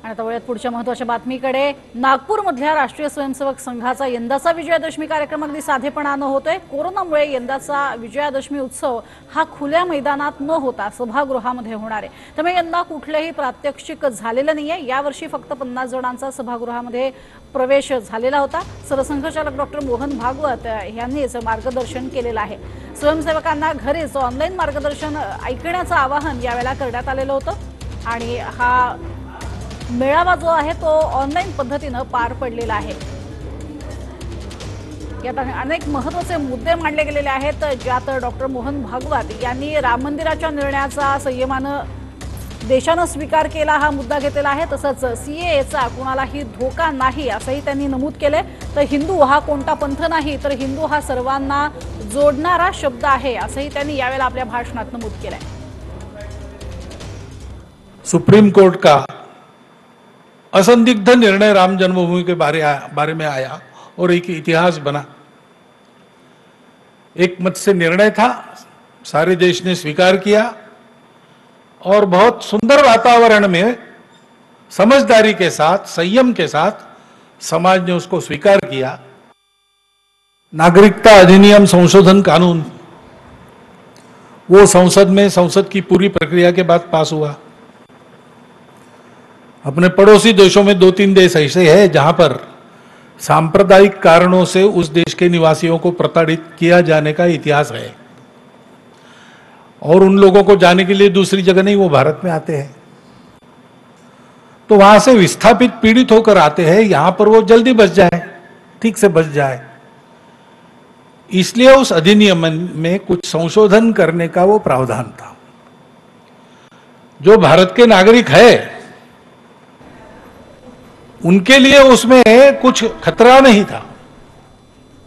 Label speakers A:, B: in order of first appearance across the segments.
A: आणि आता वळूयात पुढच्या महत्त्वाच्या बातमीकडे। नागपूरमधल्या राष्ट्रीय स्वयंसेवक संघाचा यंदाचा विजयादशमी कार्यक्रम अगदी साधेपणाने होतोय। कोरोनामुळे यंदाचा विजयादशमी उत्सव हा खुल्या मैदानात न होता सभागृहामध्ये होणार आहे। त्यामुळे यंदा कुठलेही प्रात्यक्षिक झालेलं नाहीये। यावर्षी फक्त 50 जणांचा सभागृहामध्ये प्रवेश झालेला होता। सरसंघचालक डॉक्टर मोहन भागवत यांनीच मार्गदर्शन केलेलं आहे। स्वयंसेवकांना घरीच ऑनलाईन मार्गदर्शन ऐकण्याचं आवाहन यावेळेला करण्यात आलेलं होतं आणि हा मेळावा जो आहे तो ऑनलाईन पद्धतीने पार पडलेला आहे। यात अनेक महत्त्वाचे मुद्दे मांडले गेलेले आहेत, ज्यात डॉक्टर मोहन भागवत यांनी राम मंदिराच्या निर्णयाचा संयमाने देशाने स्वीकार केला हा मुद्दा घेतलेला आहे। तसंच सीएएचा कोणालाही धोका नाही असंही त्यांनी नमूद केले। तर हिंदू हा कोणता पंथ नाही, तर हिंदू हा सर्वांना जोडणारा शब्द आहे असंही त्यांनी यावेळेला आपल्या भाषणात नमूद केलंय।
B: सुप्रीम कोर्ट का असंदिग्ध निर्णय राम जन्मभूमि के बारे में आया और एक इतिहास बना। एक मत से निर्णय था, सारे देश ने स्वीकार किया और बहुत सुंदर वातावरण में समझदारी के साथ, संयम के साथ समाज ने उसको स्वीकार किया। नागरिकता अधिनियम संशोधन कानून वो संसद में संसद की पूरी प्रक्रिया के बाद पास हुआ। अपने पड़ोसी देशों में 2-3 देश ऐसे हैं जहां पर सांप्रदायिक कारणों से उस देश के निवासियों को प्रताड़ित किया जाने का इतिहास है और उन लोगों को जाने के लिए दूसरी जगह नहीं, वो भारत में आते हैं। तो वहां से विस्थापित पीड़ित होकर आते हैं, यहां पर वो जल्दी बच जाए, ठीक से बच जाए, इसलिए उस अधिनियम में कुछ संशोधन करने का वो प्रावधान था। जो भारत के नागरिक है उनके लिए उसमें कुछ खतरा नहीं था।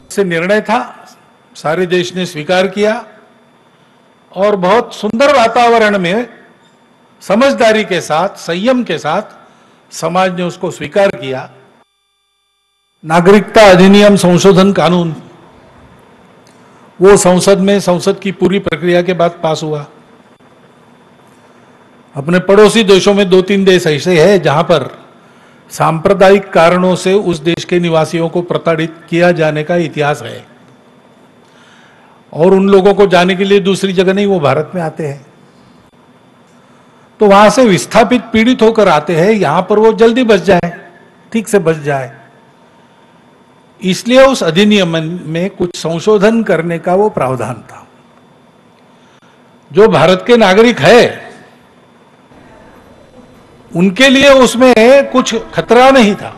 B: से निर्णय था, सारे देश ने स्वीकार किया और बहुत सुंदर वातावरण में समझदारी के साथ, संयम के साथ समाज ने उसको स्वीकार किया। नागरिकता अधिनियम संशोधन कानून वो संसद में संसद की पूरी प्रक्रिया के बाद पास हुआ। अपने पड़ोसी देशों में 2-3 देश ऐसे हैं जहां पर सांप्रदायिक कारणों से उस देश के निवासियों को प्रताड़ित किया जाने का इतिहास है और उन लोगों को जाने के लिए दूसरी जगह नहीं, वो भारत में आते हैं। तो वहां से विस्थापित पीड़ित होकर आते हैं, यहां पर वो जल्दी बच जाए, ठीक से बच जाए, इसलिए उस अधिनियम में कुछ संशोधन करने का वो प्रावधान था। जो भारत के नागरिक है उनके लिए उसमें कुछ खतरा नहीं था।